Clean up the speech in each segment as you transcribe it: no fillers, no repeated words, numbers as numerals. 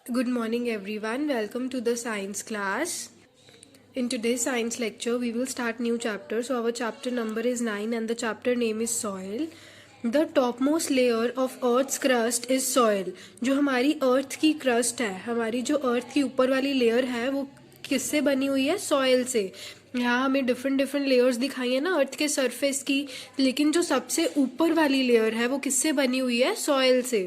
Good morning, everyone. Welcome to the science class. In today's science lecture, we will start new chapter. So our chapter number is 9 and the chapter name is soil. The topmost layer of Earth's crust is soil. जो हमारी अर्थ की crust है, हमारी जो अर्थ की ऊपर वाली layer है वो किससे बनी हुई है? सॉइल से. यहाँ हमें डिफरेंट डिफरेंट लेयर्स दिखाई है ना अर्थ के सरफेस की, लेकिन जो सबसे ऊपर वाली लेयर है वो किससे बनी हुई है? सॉइल से.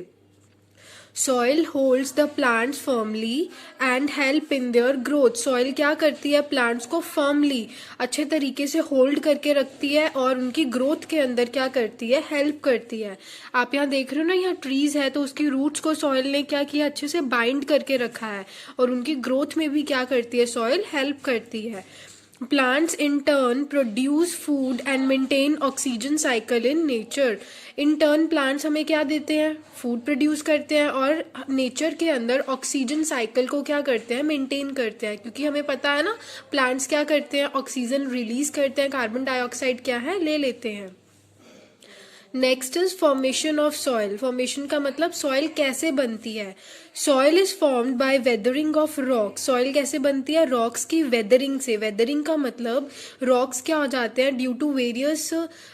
Soil holds the plants firmly and help in their growth. Soil क्या करती है? प्लांट्स को फर्मली अच्छे तरीके से होल्ड करके रखती है और उनकी ग्रोथ के अंदर क्या करती है? हेल्प करती है. आप यहाँ देख रहे हो ना, यहाँ ट्रीज है तो उसकी रूट्स को सॉइल ने क्या किया? अच्छे से बाइंड करके रखा है और उनकी ग्रोथ में भी क्या करती है? सॉइल हेल्प करती है. Plants in turn produce food and maintain oxygen cycle in nature. In turn plants हमें क्या देते हैं? फूड प्रोड्यूस करते हैं और नेचर के अंदर ऑक्सीजन साइकिल को क्या करते हैं? मेंटेन करते हैं. क्योंकि हमें पता है ना, प्लांट्स क्या करते हैं? ऑक्सीजन रिलीज करते हैं, कार्बन डाइऑक्साइड क्या है? ले लेते हैं. Next is formation of soil. Formation का मतलब सॉइल कैसे बनती है. Soil is formed by weathering of rocks. Soil कैसे बनती है? रॉक्स की वेदरिंग से. वेदरिंग का मतलब रॉक्स क्या हो जाते हैं? ड्यू टू वेरियस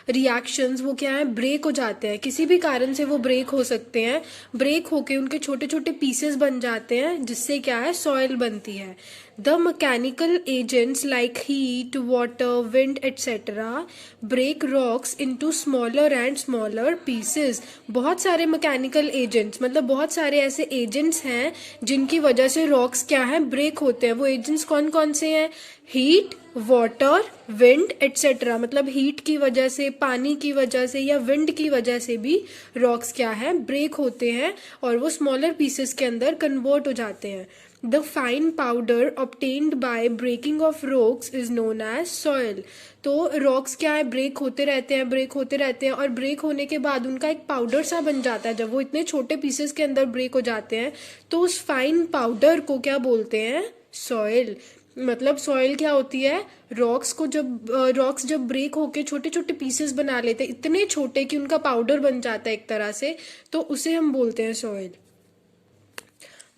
रिएक्शंस वो क्या है? ब्रेक हो जाते हैं. किसी भी कारण से वो ब्रेक हो सकते हैं. ब्रेक होके उनके छोटे छोटे पीसेस बन जाते हैं, जिससे क्या है? सॉइल बनती है. The mechanical agents like heat, water, wind etcetera break rocks into smaller and smaller pieces. बहुत सारे मैकेनिकल एजेंट्स मतलब बहुत सारे ऐसे एजेंट्स हैं जिनकी वजह से रॉक्स क्या है? ब्रेक होते हैं. वो एजेंट्स कौन कौन से हैं? Heat, water, wind etcetera. मतलब हीट की वजह से, पानी की वजह से या विंड की वजह से भी रॉक्स क्या है? ब्रेक होते हैं और वो स्मॉलर पीसेस के अंदर कन्वर्ट हो जाते हैं. The fine powder obtained by breaking of rocks is known as soil. तो रॉक्स क्या है? ब्रेक होते रहते हैं, ब्रेक होते रहते हैं और ब्रेक होने के बाद उनका एक पाउडर सा बन जाता है. जब वो इतने छोटे पीसेस के अंदर ब्रेक हो जाते हैं तो उस फाइन पाउडर को क्या बोलते हैं? सॉइल. मतलब सॉइल क्या होती है? रॉक्स जब ब्रेक होके छोटे छोटे पीसेस बना लेते हैं, इतने छोटे कि उनका पाउडर बन जाता है एक तरह से, तो उसे हम बोलते हैं soil.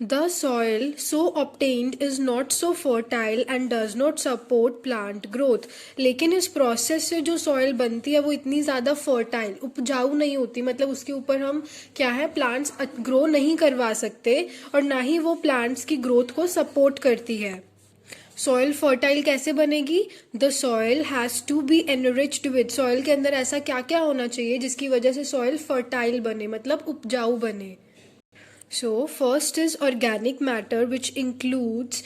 The soil so obtained is not so fertile and does not support plant growth. लेकिन इस प्रोसेस से जो सॉइल बनती है वो इतनी ज़्यादा फर्टाइल, उपजाऊ नहीं होती. मतलब उसके ऊपर हम क्या है? प्लांट्स ग्रो नहीं करवा सकते और ना ही वो प्लांट्स की ग्रोथ को सपोर्ट करती है. सॉइल फर्टाइल कैसे बनेगी? The soil has to be enriched with. Soil के अंदर ऐसा क्या क्या होना चाहिए जिसकी वजह से सॉइल फर्टाइल बने, मतलब उपजाऊ बने. So first is organic matter which includes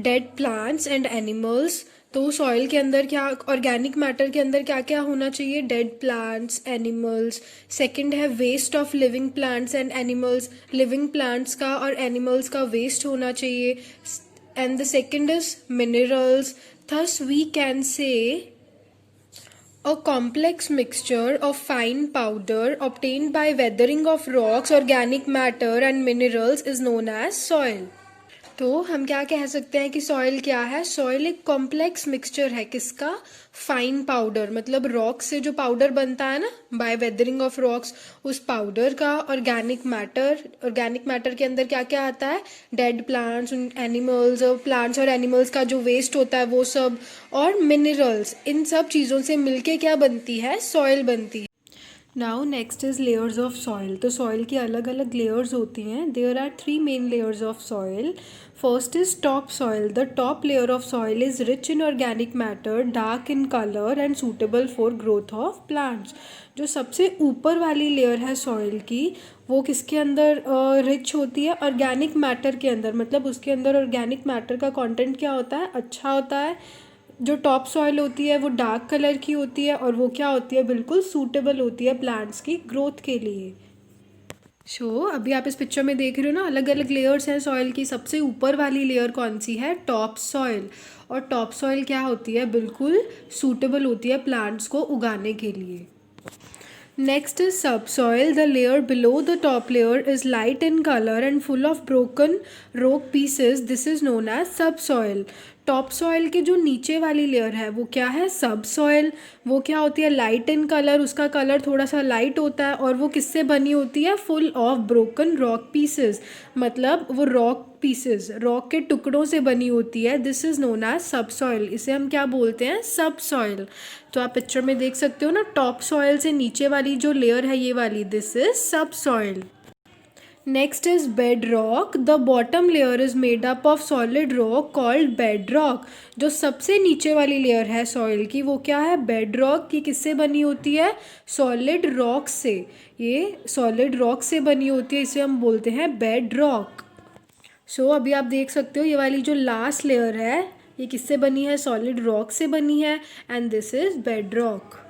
dead plants and animals. तो सॉइल के अंदर क्या, ऑर्गेनिक मैटर के अंदर क्या क्या होना चाहिए? Dead plants, animals. सेकंड है waste of living plants and animals. Living plants का और एनिमल्स का वेस्ट होना चाहिए. And the second is minerals. Thus we can say a complex mixture of fine powder obtained by weathering of rocks, organic matter and minerals is known as soil. तो हम क्या कह सकते हैं कि सॉइल क्या है? सॉइल एक कॉम्प्लेक्स मिक्सचर है. किसका? Fine powder. मतलब रॉक से जो पाउडर बनता है ना, बाय वेदरिंग ऑफ रॉक्स, उस पाउडर का. ऑर्गेनिक मैटर के अंदर क्या क्या आता है? डेड प्लांट्स, एनिमल्स, प्लांट्स और एनिमल्स का जो वेस्ट होता है वो सब, और मिनरल्स. इन सब चीज़ों से मिलके क्या बनती है? सॉइल बनती है. Now next is layers of soil. तो सॉइल की अलग अलग लेयर्स होती हैं. There are 3 main layers of soil. First is top soil. The top layer of soil is rich in organic matter, dark in colour and suitable for growth of plants. जो सबसे ऊपर वाली layer है soil की, वो किसके अंदर rich होती है? ऑर्गेनिक मैटर के अंदर. मतलब उसके अंदर ऑर्गेनिक मैटर का कंटेंट क्या होता है? अच्छा होता है. जो टॉप सॉइल होती है वो डार्क कलर की होती है और वो क्या होती है? बिल्कुल सूटेबल होती है प्लांट्स की ग्रोथ के लिए. अभी आप इस पिक्चर में देख रहे हो ना, अलग अलग लेयर्स हैं सॉइल की. सबसे ऊपर वाली लेयर कौन सी है? Top soil. और टॉप सॉइल क्या होती है? बिल्कुल सूटेबल होती है प्लांट्स को उगाने के लिए. Next is subsoil. The layer below the top layer is light in color and full of broken rock pieces. This is known as subsoil. Top soil के जो नीचे वाली लेयर है वो क्या है, सब सॉइल। वो क्या होती है, लाइट इन कलर, उसका कलर थोड़ा सा लाइट होता है, और वो किससे बनी होती है, full of broken rock pieces, मतलब वो रॉक पीसेस, रॉक के टुकड़ों से बनी होती है। दिस इज़ नोन एज सब सॉइल, इसे हम क्या बोलते हैं, सब सॉइल। तो आप पिक्चर में देख सकते हो ना, टॉप सॉइल से नीचे वाली जो लेयर है ये वाली, दिस इज सब soil. Next is bedrock. The bottom layer is made up of solid rock called bedrock. जो सबसे नीचे वाली लेयर है सॉइल की वो क्या है, bedrock की। किससे बनी होती है, solid rock से। ये solid rock से बनी होती है, इसे हम बोलते हैं bedrock. सो अभी आप देख सकते हो ये वाली जो लास्ट लेयर है ये किससे बनी है, solid rock से बनी है, and this is bedrock.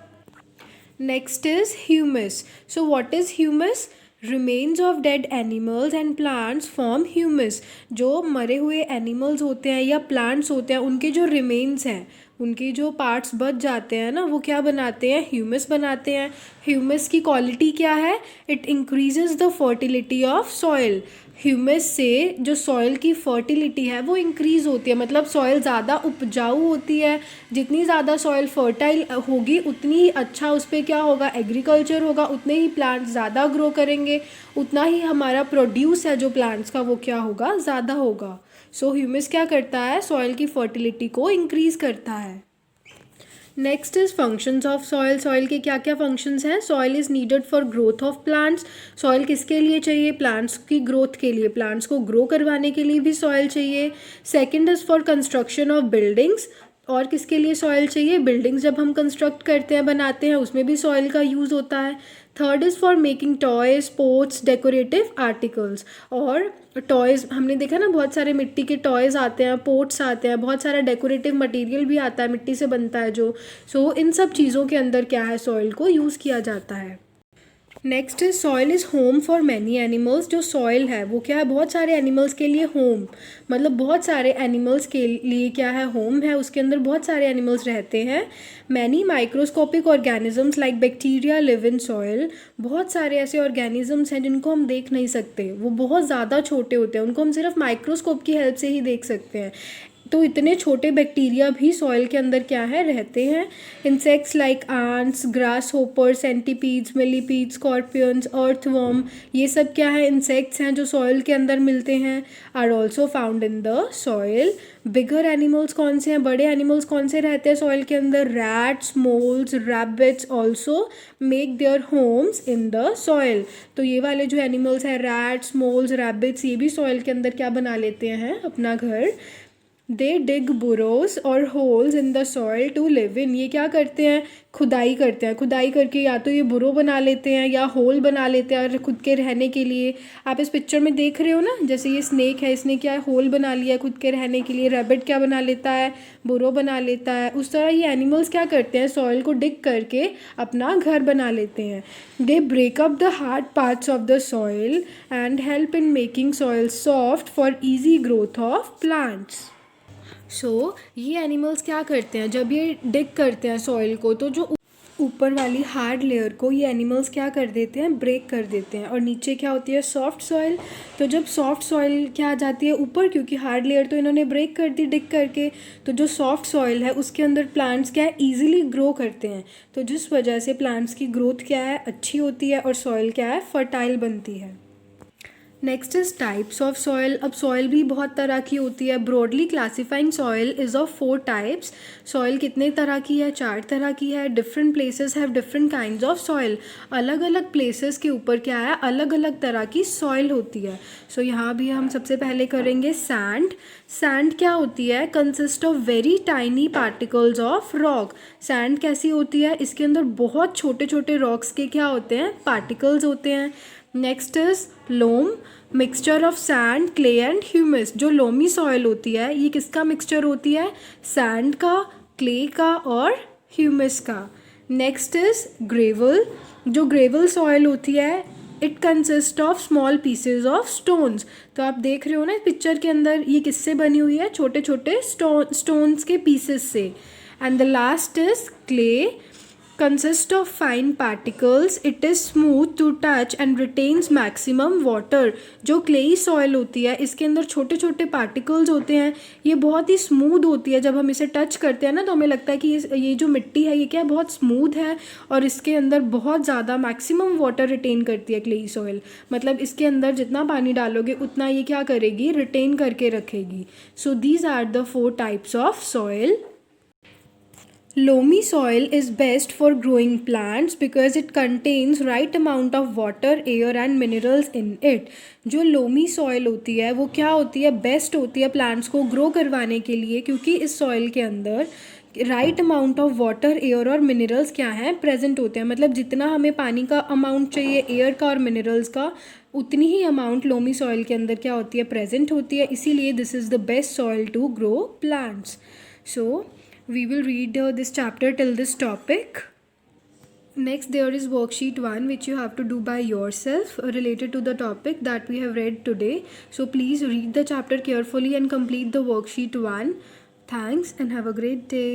Next is humus. So what is humus? Remains of dead animals and plants form humus. जो मरे हुए एनिमल्स होते हैं या प्लांट्स होते हैं उनके जो रिमेन्स हैं, उनके जो पार्ट्स बच जाते हैं ना, वो क्या बनाते हैं, ह्यूमस बनाते हैं। ह्यूमस की क्वालिटी क्या है, it increases the fertility of soil. Humus से जो सॉइल की फर्टिलिटी है वो इंक्रीज़ होती है, मतलब सॉइल ज़्यादा उपजाऊ होती है। जितनी ज़्यादा सॉइल फर्टाइल होगी उतनी ही अच्छा उस पर क्या होगा, एग्रीकल्चर होगा, उतने ही प्लांट्स ज़्यादा ग्रो करेंगे, उतना ही हमारा प्रोड्यूस है जो प्लांट्स का वो क्या होगा, ज़्यादा होगा। सो ह्यूमस क्या करता है, सॉइल की फर्टिलिटी को इंक्रीज़ करता है। Next is functions of soil. Soil के क्या क्या फंक्शंस हैं, soil is needed for growth of plants. Soil किसके लिए चाहिए, प्लांट्स की ग्रोथ के लिए, प्लांट्स को ग्रो करवाने के लिए भी सॉइल चाहिए। Second is for construction of buildings. और किसके लिए सॉइल चाहिए, बिल्डिंग्स जब हम कंस्ट्रक्ट करते हैं, बनाते हैं, उसमें भी सॉइल का यूज़ होता है। Third is for making toys, pots, decorative articles. और टॉयज़ हमने देखा ना, बहुत सारे मिट्टी के टॉयज़ आते हैं, पोट्स आते हैं, बहुत सारा डेकोरेटिव मटेरियल भी आता है, मिट्टी से बनता है जो। सो इन सब चीज़ों के अंदर क्या है, सॉइल को यूज़ किया जाता है। Next is soil is home for many animals. जो सॉइल है वो क्या है, बहुत सारे एनिमल्स के लिए होम, मतलब बहुत सारे एनिमल्स के लिए क्या है, होम है, उसके अंदर बहुत सारे एनिमल्स रहते हैं। Many microscopic organisms like bacteria live in soil. बहुत सारे ऐसे ऑर्गेनिजम्स हैं जिनको हम देख नहीं सकते, वो बहुत ज़्यादा छोटे होते हैं, उनको हम सिर्फ माइक्रोस्कोप की हेल्प से ही देख सकते हैं। तो इतने छोटे बैक्टीरिया भी सॉइल के अंदर क्या है, रहते हैं। Insects like ants, grasshopper, centipedes, millipedes, scorpions, earthworm, ये सब क्या है, इंसेक्ट्स हैं जो सॉइल के अंदर मिलते हैं, are also found in the soil. Bigger animals कौन से हैं, बड़े एनिमल्स कौन से रहते हैं सॉइल के अंदर, rats, moles, rabbits also make their homes in the soil. तो ये वाले जो एनिमल्स हैं, रैट्स, मोल्स, रैबिट्स, ये भी सॉइल के अंदर क्या बना लेते हैं, अपना घर। दे डिग बुरोस और holes in the soil to live in. ये क्या करते हैं, खुदाई करते हैं, खुदाई करके या तो ये बुरो बना लेते हैं या होल बना लेते हैं खुद के रहने के लिए। आप इस पिक्चर में देख रहे हो ना, जैसे ये स्नेक है, इसने क्या है, होल बना लिया खुद के रहने के लिए। रैबिट क्या बना लेता है, बुरो बना लेता है। उस तरह ये एनिमल्स क्या करते हैं, सॉइल को डिग करके अपना घर बना लेते हैं। They break up the hard parts of the soil and help in making soil soft for easy growth of plants. ये एनिमल्स क्या करते हैं, जब ये डिग करते हैं सॉइल को, तो जो ऊपर वाली हार्ड लेयर को ये एनिमल्स क्या कर देते हैं, ब्रेक कर देते हैं, और नीचे क्या होती है, सॉफ्ट सॉइल। तो जब सॉफ्ट सॉइल क्या आ जाती है ऊपर, क्योंकि हार्ड लेयर तो इन्होंने ब्रेक कर दी डिग करके, तो जो सॉफ्ट सॉइल है उसके अंदर प्लांट्स क्या है, ईजिली ग्रो करते हैं। तो जिस वजह से प्लांट्स की ग्रोथ क्या है, अच्छी होती है, और सॉइल क्या है, फर्टाइल बनती है। Next is types of soil. अब सॉइल भी बहुत तरह की होती है। Broadly classifying soil is of 4 types. Soil कितने तरह की है, 4 तरह की है। Different places have different kinds of soil. अलग अलग प्लेसेस के ऊपर क्या है, अलग अलग तरह की सॉइल होती है। सो यहाँ भी हम सबसे पहले करेंगे सैंड। सैंड क्या होती है, consist of very tiny particles of rock. Sand कैसी होती है, इसके अंदर बहुत छोटे छोटे रॉक्स के क्या होते हैं, पार्टिकल्स होते हैं। Next is loam, mixture of sand, clay and humus. जो लोमी सॉइल होती है ये किसका मिक्सचर होती है, सैंड का, क्ले का और ह्यूमस का। Next is gravel. जो ग्रेवल सॉइल होती है it consist of small pieces of stones. तो आप देख रहे हो ना पिक्चर के अंदर, ये किससे बनी हुई है, छोटे छोटे स्टोन्स के पीसेस से। And the last is clay. consists of fine particles. It is smooth to touch and retains maximum water. जो क्लेई सॉइल होती है इसके अंदर छोटे छोटे पार्टिकल्स होते हैं, ये बहुत ही स्मूथ होती है. जब हम इसे टच करते हैं ना तो हमें लगता है कि ये जो मिट्टी है ये क्या है, बहुत स्मूथ है और इसके अंदर बहुत ज़्यादा मैक्सिमम वाटर रिटेन करती है क्लेई सॉइल. मतलब इसके अंदर जितना पानी डालोगे उतना ये क्या करेगी, रिटेन करके रखेगी. So these are the 4 types of soil. Loamy soil is best for growing plants because it contains right amount of water, air and minerals in it. जो loamy soil होती है वो क्या होती है, बेस्ट होती है प्लांट्स को ग्रो करवाने के लिए, क्योंकि इस सॉइल के अंदर right amount of water, air और मिनरल्स क्या हैं, प्रेजेंट होते हैं. मतलब जितना हमें पानी का अमाउंट चाहिए, एयर का और मिनरल्स का, उतनी ही अमाउंट लोमी सॉइल के अंदर क्या होती है, प्रेजेंट होती है. इसीलिए this is the best soil to grow plants. So we will read this chapter till this topic. Next there is worksheet 1 which you have to do by yourself related to the topic that we have read today. So please read the chapter carefully and complete the worksheet 1. Thanks and have a great day.